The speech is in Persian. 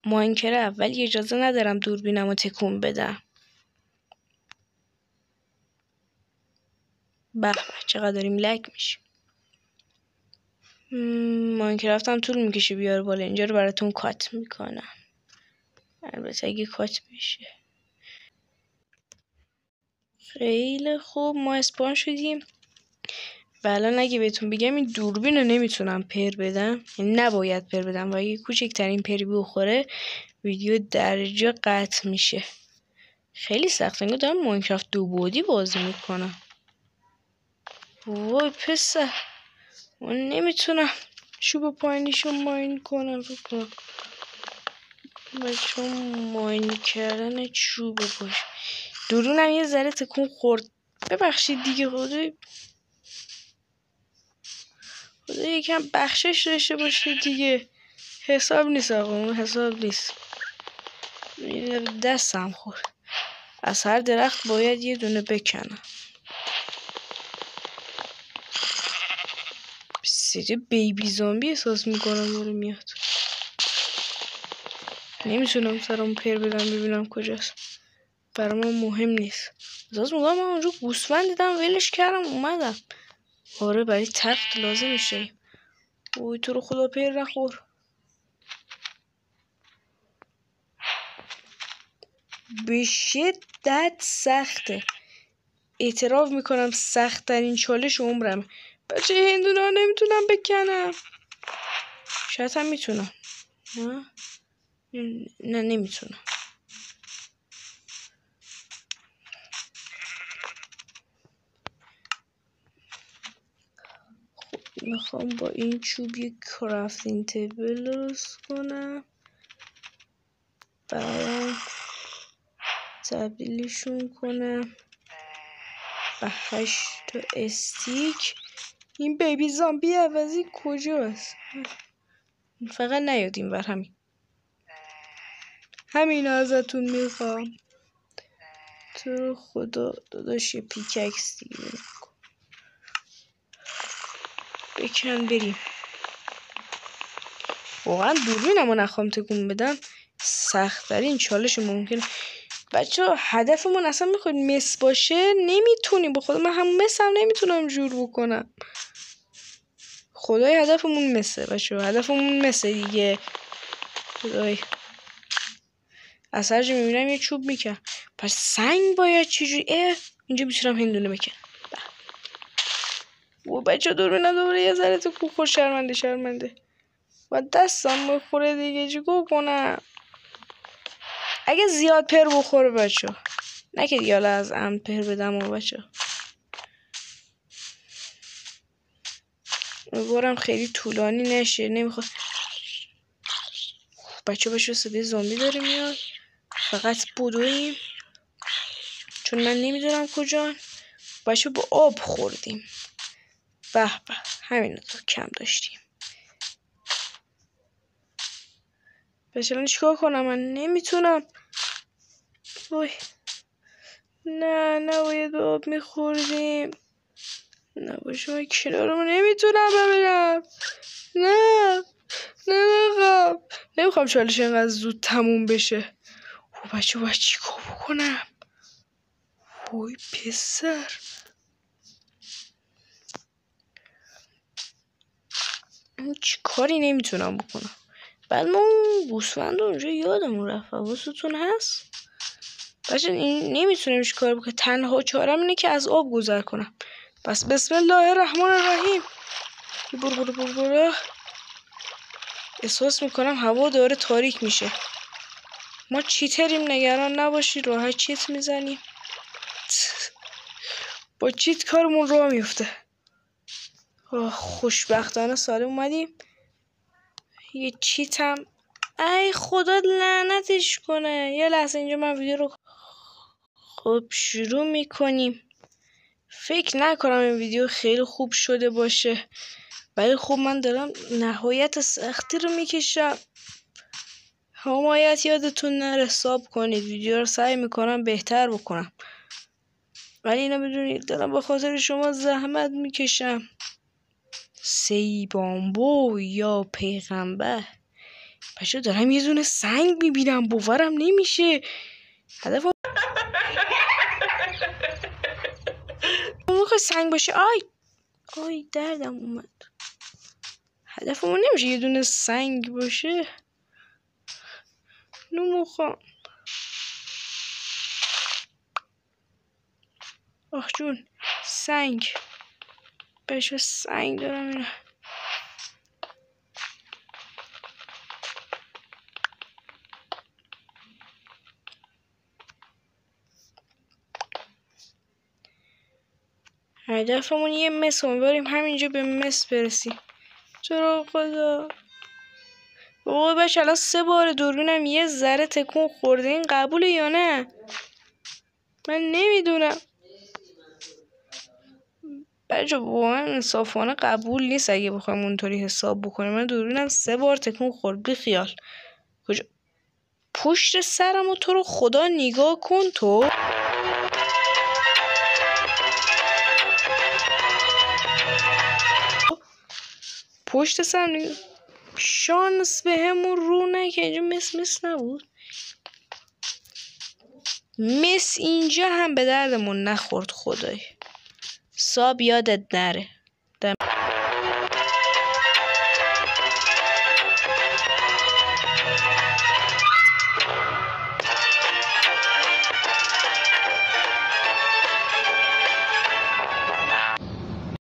ماینکرافت، ولی اجازه ندارم دوربینمو تکون بدم. به چقدر داریم لگ میشه. ماینکرافت هم طول میکشه بیاره بالا. اینجا رو براتون کات میکنم، البته اگه کات بشه. خیلی خوب، ما اسپان شدیم و الان اگه بهتون بگم این دوربین رو نمیتونم پر بدم، یعنی نباید پر بدم و اگه کوچکترین پری بخوره ویدیو درجا قطع میشه. خیلی سخته، انگار دارم ماینکرافت 2 بعدی بازی میکنم. وای پسر، من نمیتونم چوب پایینیشو ماین کنم. بکنم بچه ماین کردن چوب باش. درونم یه ذره تکون خورد، ببخشید دیگه. خدای یکم بخشش داشته باشه دیگه. حساب نیست آقا، حساب نیست. دستم خورد. از هر درخت باید یه دونه بکنم. صدای بیبی زامبی احساس میکنم داره میاد. نمیتونم سرم پر بدم ببینم کجاست. برای من مهم نیست. احساس میکنم من اونجا گوسفند دیدم ولش کردم اومدم. آره برای تخت لازمش داریم. اوی تو رو خدا پر نخور. به شدت سخته. اعتراف میکنم سخت ترین چالش عمرم. بچه هندونه ها نمیتونم بکنم. شاید هم میتونم. نه نمیتونم. خب میخوام با این چوب یک کرافتینگ تیبل درست کنم. بعدم تبدیلشون کنم به 8 تا استیک. این بیبی زامبی عوضی کجاست؟ فقط نیاد این ور. همین ازتون میخوام. تو خدا داداش یه پیککس دیگه بکن بریم. واقعا دوربینمو نخوام تکون بدم سخت‌ترین چالش ممکنه. بچه ها هدفمون اصلا میخواد مس باشه نمیتونیم. به خدا من هم مس هم نمیتونم جور بکنم. خدای هدفمون مسه بچه ها، هدفمون مسه دیگه. خدای از هر جا میبینم یه چوب میکنم. پس سنگ باید چجوری؟ اینجا میتونم هندونه بکنم. و بچه دوربینم دوباره یه ذره تو کوخور. شرمنده و دستم بخوره دیگه چیکار کنم؟ اگه زیاد پر بخوره بچه، نه که دیگه حالا از عمد پر بدم و بچه امیدوارم خیلی طولانی نشه. نمیخواد بچه صدای زامبی داره میاد. فقط بدویم چون من نمیدونم کجا. بچه با آب خوردیم. به همین رو کم داشتیم. بچه من چیکار کنم؟ من نمیتونم. وای نه نباید به آب میخوردیم. نه باشه من کنارمو نمیتونم ببینم. نه نمیخوام چالش اینقدر زود تموم بشه. و بچه باید چیکار بکنم؟ وای پسر چی کاری نمیتونم بکنم. بعد ما اون گوسفند اونجا یادمون رفت. حواستون هست؟ بچه نمیتونم چی کار بکنم. تنها چارم اینه که از آب گذر کنم. پس بسم الله الرحمن الرحیم. برو. احساس میکنم هوا داره تاریک میشه. ما چیتریم، نگران نباشید، راحت چیت میزنیم. با چیت کارمون راه میفته. خوشبختانه سالم اومدیم. یه چیتم ای خدا لعنتش کنه. یه لحظه اینجا من ویدیو رو خب شروع میکنیم. فکر نکنم این ویدیو خیلی خوب شده باشه، ولی خب من دارم نهایت سختی رو میکشم. حمایت یادتون نره، حساب کنید. ویدیو رو سعی میکنم بهتر بکنم، ولی اینو بدونید دارم به خاطر شما زحمت میکشم. سی بامبو یا پیغمبر بچه دارم یه دونه سنگ میبینم، باورم نمیشه. هدفم موقع سنگ باشه. آی دردم اومد. هدفمون نمیشه یه دونه سنگ باشه. نموخوام. آخ جون سنگ. بچه سنگ دارم اینا. هدفمون یه مس، بریم همینجا به مس برسیم. چرا خدا. بابا بچه الان 3 بار دوربینم یه ذره تکون خورده، این قبوله یا نه؟ من نمیدونم بچه، واقعا انصافانه قبول نیست اگه بخوایم اونطوری حساب بکنیم. من دوربینم 3 بار تکون خورد. بی خیال. کجا پشت سرم و تو رو خدا نگاه کن تو. پشت سرم نگاه. شانس به همون رو نکه. اینجا مس نبود. مس اینجا هم به دردمون نخورد خدای. ساب یادت نره.